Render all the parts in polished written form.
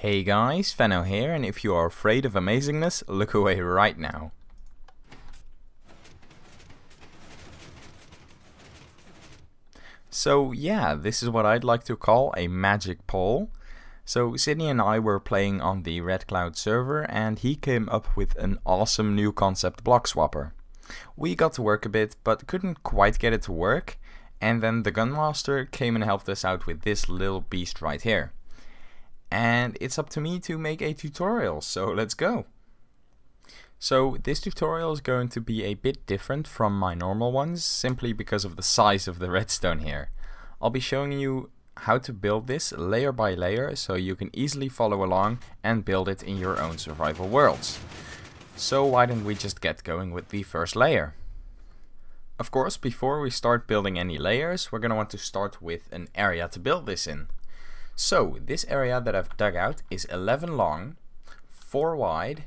Hey guys, Fenno here, and if you are afraid of amazingness, look away right now. So yeah, this is what I'd like to call a magic pole. So Sydney and I were playing on the RedCloud server and he came up with an awesome new concept block swapper. We got to work a bit but couldn't quite get it to work, and then the Gunmaster came and helped us out with this little beast right here. And it's up to me to make a tutorial, so let's go. So this tutorial is going to be a bit different from my normal ones, simply because of the size of the redstone here. I'll be showing you how to build this layer by layer, so you can easily follow along and build it in your own survival worlds. So why don't we just get going with the first layer. Of course, before we start building any layers, we're going to want to start with an area to build this in. So this area that I've dug out is 11 long, 4 wide,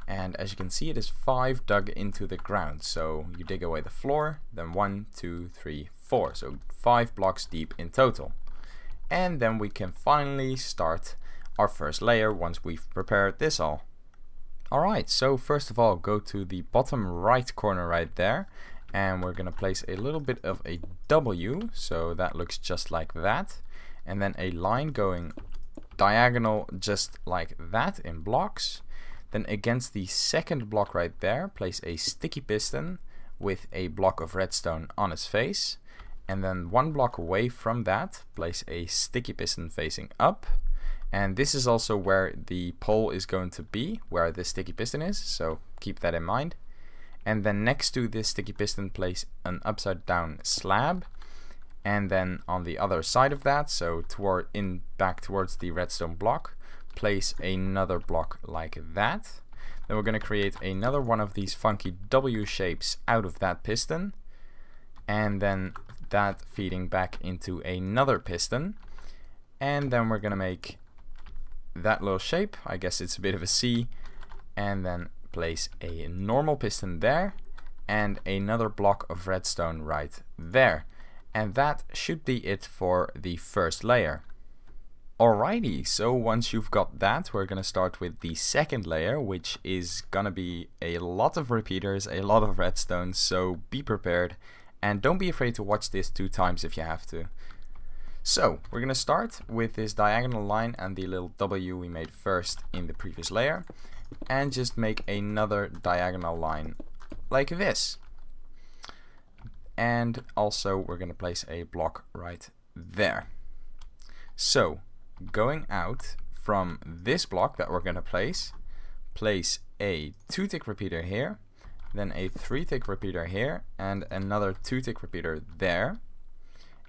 and as you can see it is 5 dug into the ground. So you dig away the floor, then 1, 2, 3, 4, so 5 blocks deep in total. And then we can finally start our first layer once we've prepared this all. Alright, so first of all go to the bottom right corner right there, and we're gonna place a little bit of a W, so that looks just like that. And then a line going diagonal just like that in blocks. Then against the second block right there, place a sticky piston with a block of redstone on its face. And then 1 block away from that, place a sticky piston facing up. And this is also where the pole is going to be, where the sticky piston is, so keep that in mind. And then next to this sticky piston, place an upside down slab. And then on the other side of that, so back towards the redstone block, place another block like that. Then we're going to create another one of these funky W shapes out of that piston, and then that feeding back into another piston. And then we're going to make that little shape, I guess it's a bit of a C, and then place a normal piston there and another block of redstone right there. And that should be it for the first layer. Alrighty, so once you've got that, we're gonna start with the second layer, which is gonna be a lot of repeaters, a lot of redstone, so be prepared and don't be afraid to watch this 2 times if you have to. So we're gonna start with this diagonal line and the little W we made first in the previous layer, and just make another diagonal line like this. And also we're going to place a block right there. So going out from this block that we're going to place a 2-tick repeater here, then a 3-tick repeater here, and another 2-tick repeater there.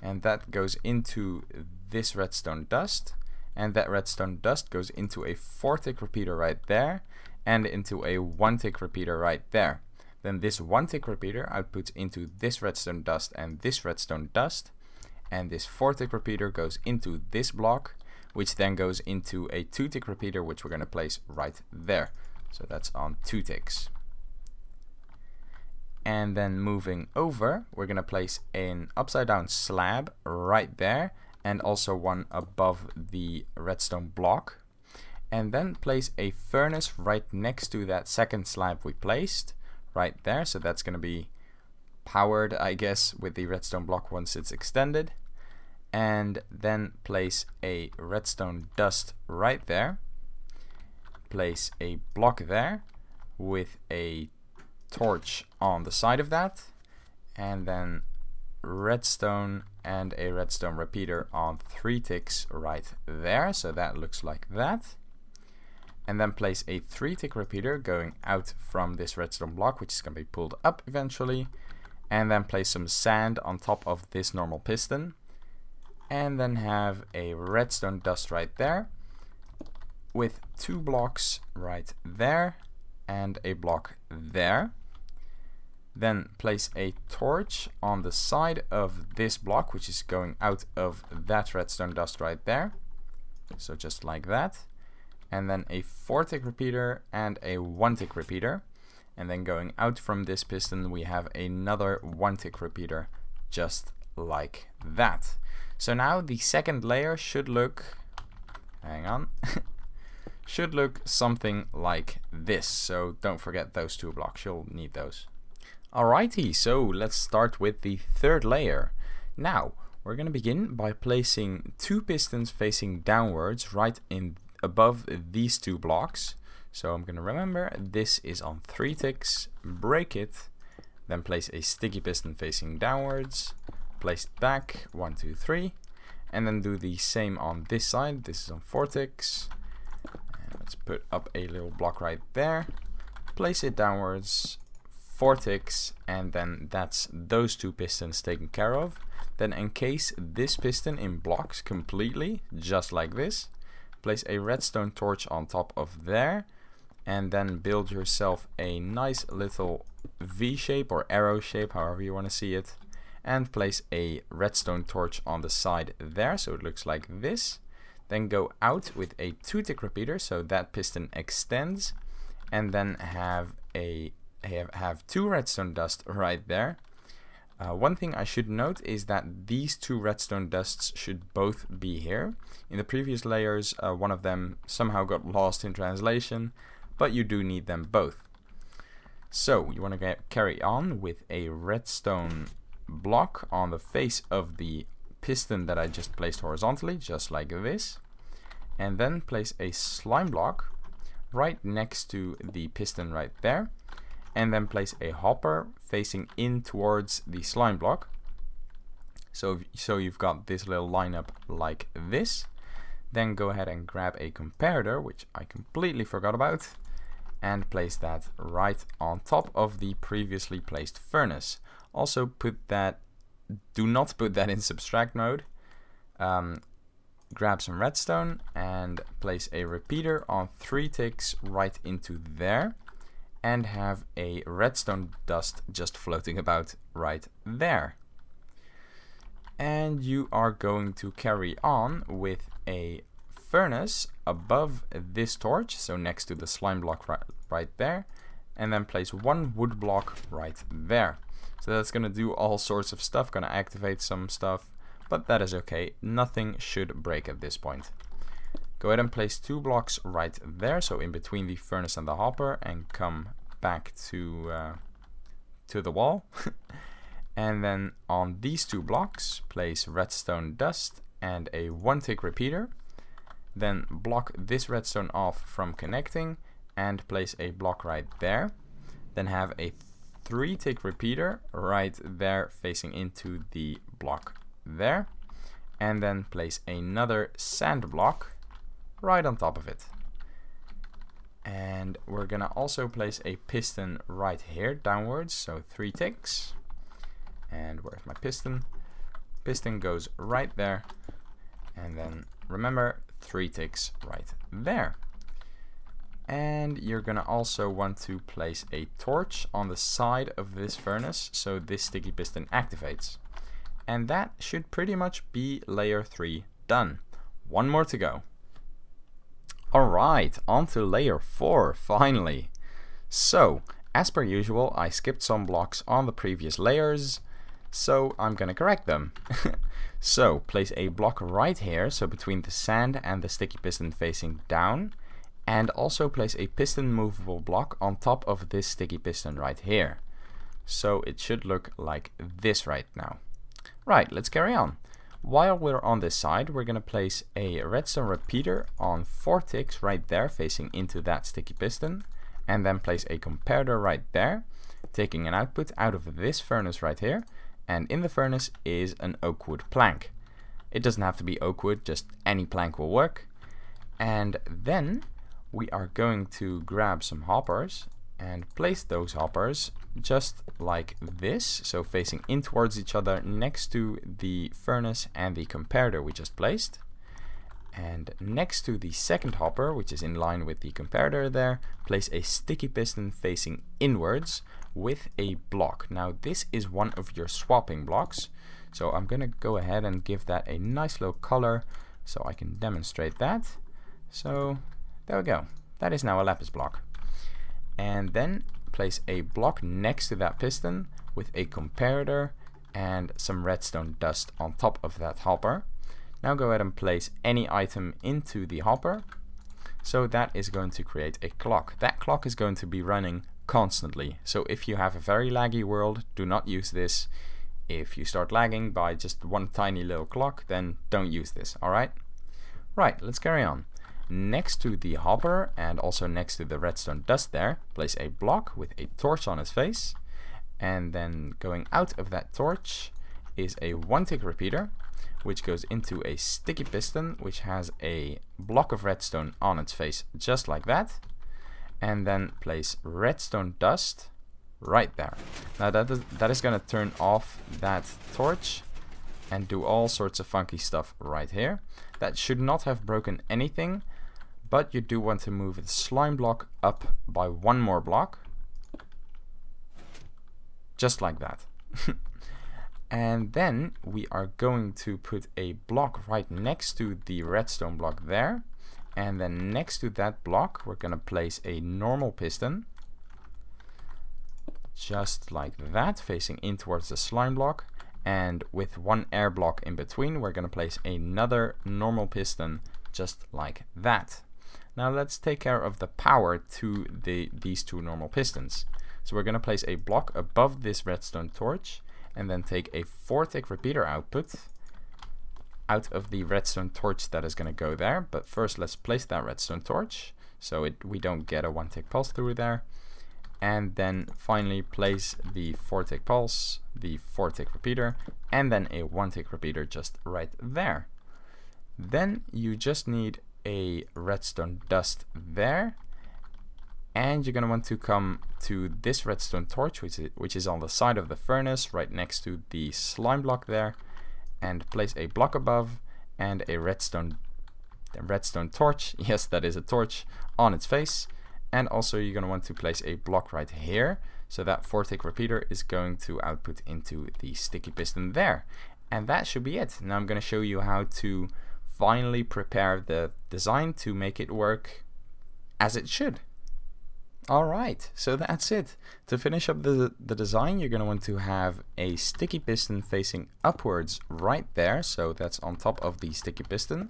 And that goes into this redstone dust, and that redstone dust goes into a 4-tick repeater right there, and into a 1-tick repeater right there. Then this 1-tick repeater outputs into this redstone dust and this redstone dust, and this 4-tick repeater goes into this block, which then goes into a 2-tick repeater, which we're going to place right there. So that's on 2 ticks. And then moving over, we're going to place an upside down slab right there, and also one above the redstone block. And then place a furnace right next to that second slab we placed right there, so that's going to be powered, I guess, with the redstone block once it's extended. And then place a redstone dust right there, place a block there with a torch on the side of that, and then redstone and a redstone repeater on 3 ticks right there, so that looks like that. And then place a 3-tick repeater going out from this redstone block, which is going to be pulled up eventually. And then place some sand on top of this normal piston. And then have a redstone dust right there with 2 blocks right there and a block there. Then place a torch on the side of this block, which is going out of that redstone dust right there. So just like that. And then a 4-tick repeater and a 1-tick repeater. And then going out from this piston we have another 1-tick repeater just like that. So now the second layer should look, hang on, should look something like this. So don't forget those 2 blocks, you'll need those. Alrighty, so let's start with the 3rd layer. Now, we're going to begin by placing 2 pistons facing downwards right in above these 2 blocks. So I'm going to remember this is on 3 ticks, break it, then place a sticky piston facing downwards, place it back, 1, 2, 3, and then do the same on this side. This is on 4 ticks. And let's put up a little block right there, place it downwards, 4 ticks, and then that's those 2 pistons taken care of. Then encase this piston in blocks completely, just like this. Place a redstone torch on top of there, and then build yourself a nice little V shape or arrow shape, however you want to see it, and place a redstone torch on the side there, so it looks like this. Then go out with a 2-tick repeater so that piston extends, and then have 2 redstone dust right there. One thing I should note is that these 2 redstone dusts should both be here. In the previous layers, one of them somehow got lost in translation, but you do need them both. So you want to carry on with a redstone block on the face of the piston that I just placed horizontally, just like this. And then place a slime block right next to the piston right there. And then place a hopper facing in towards the slime block. So you've got this little lineup like this. Then go ahead and grab a comparator, which I completely forgot about, and place that right on top of the previously placed furnace. Also do not put that in subtract mode. Grab some redstone and place a repeater on 3 ticks right into there. And have a redstone dust just floating about right there. And you are going to carry on with a furnace above this torch, so next to the slime block right there, and then place 1 wood block right there. So that's going to do all sorts of stuff, going to activate some stuff, but that is okay, nothing should break at this point. Go ahead and place 2 blocks right there, so in between the furnace and the hopper, and come back to the wall. And then on these 2 blocks, place redstone dust and a 1-tick repeater. Then block this redstone off from connecting and place a block right there. Then have a 3-tick repeater right there facing into the block there. And then place another sand block right on top of it. And we're gonna also place a piston right here downwards, so 3 ticks. And where's my piston? Piston goes right there, and then remember 3 ticks right there. And you're gonna also want to place a torch on the side of this furnace so this sticky piston activates. And that should pretty much be layer 3 done. One more to go. Alright, on to layer 4, finally. So, as per usual, I skipped some blocks on the previous layers, so I'm gonna correct them. So, place a block right here, so between the sand and the sticky piston facing down, and also place a piston movable block on top of this sticky piston right here. So it should look like this right now. Right, let's carry on. While we're on this side, we're going to place a redstone repeater on 4 ticks right there facing into that sticky piston, and then place a comparator right there, taking an output out of this furnace right here, and in the furnace is an oak wood plank. It doesn't have to be oak wood, just any plank will work. And then we are going to grab some hoppers and place those hoppers just like this, so facing in towards each other next to the furnace and the comparator we just placed. And next to the second hopper, which is in line with the comparator there, place a sticky piston facing inwards with a block. Now this is one of your swapping blocks, so I'm gonna go ahead and give that a nice little color so I can demonstrate that. So there we go, that is now a lapis block. And then place a block next to that piston with a comparator and some redstone dust on top of that hopper. Now go ahead and place any item into the hopper. So that is going to create a clock. That clock is going to be running constantly. So if you have a very laggy world, do not use this. If you start lagging by just one tiny little clock, then don't use this, alright? Right, let's carry on. Next to the hopper and also next to the redstone dust there, place a block with a torch on its face. And then going out of that torch is a 1-tick repeater, which goes into a sticky piston, which has a block of redstone on its face, just like that. And then place redstone dust right there. Now that is going to turn off that torch and do all sorts of funky stuff right here. That should not have broken anything, but you do want to move the slime block up by one more block. Just like that. And then we are going to put a block right next to the redstone block there. And then next to that block, we're going to place a normal piston. Just like that, facing in towards the slime block. And with one air block in between, we're going to place another normal piston just like that. Now let's take care of the power to these two normal pistons. So we're going to place a block above this redstone torch and then take a 4-tick repeater output out of the redstone torch that is going to go there. But first let's place that redstone torch so we don't get a 1-tick pulse through there. And then finally place the 4-tick pulse, the 4-tick repeater, and then a 1-tick repeater just right there. Then you just need a redstone dust there. And you're going to want to come to this redstone torch, which is on the side of the furnace, right next to the slime block there, and place a block above and a redstone torch, yes, that is a torch, on its face. And also you're going to want to place a block right here, so that 4-tick repeater is going to output into the sticky piston there. And that should be it. Now I'm going to show you how to finally prepare the design to make it work as it should. Alright, so that's it. To finish up the design, you're going to want to have a sticky piston facing upwards right there, so that's on top of the sticky piston.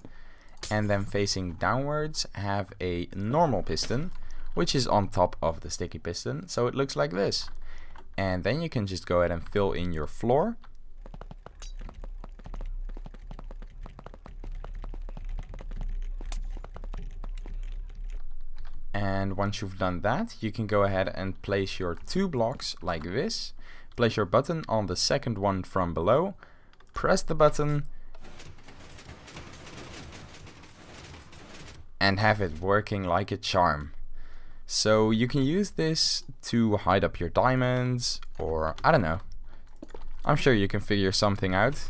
And then facing downwards, have a normal piston, which is on top of the sticky piston, so it looks like this. And then you can just go ahead and fill in your floor. And once you've done that, you can go ahead and place your 2 blocks like this. Place your button on the second one from below. Press the button. And have it working like a charm. So you can use this to hide up your diamonds, or I don't know. I'm sure you can figure something out.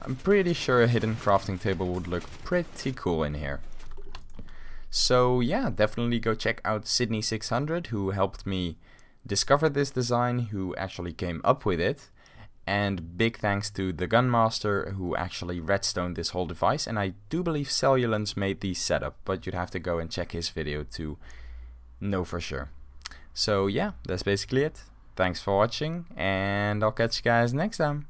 I'm pretty sure a hidden crafting table would look pretty cool in here. So yeah, definitely go check out Sydney600, who helped me discover this design, who actually came up with it. And big thanks to the Gunmaster, who actually redstoned this whole device. And I do believe Cellulance made the setup, but you'd have to go and check his video to know for sure. So yeah, that's basically it. Thanks for watching, and I'll catch you guys next time.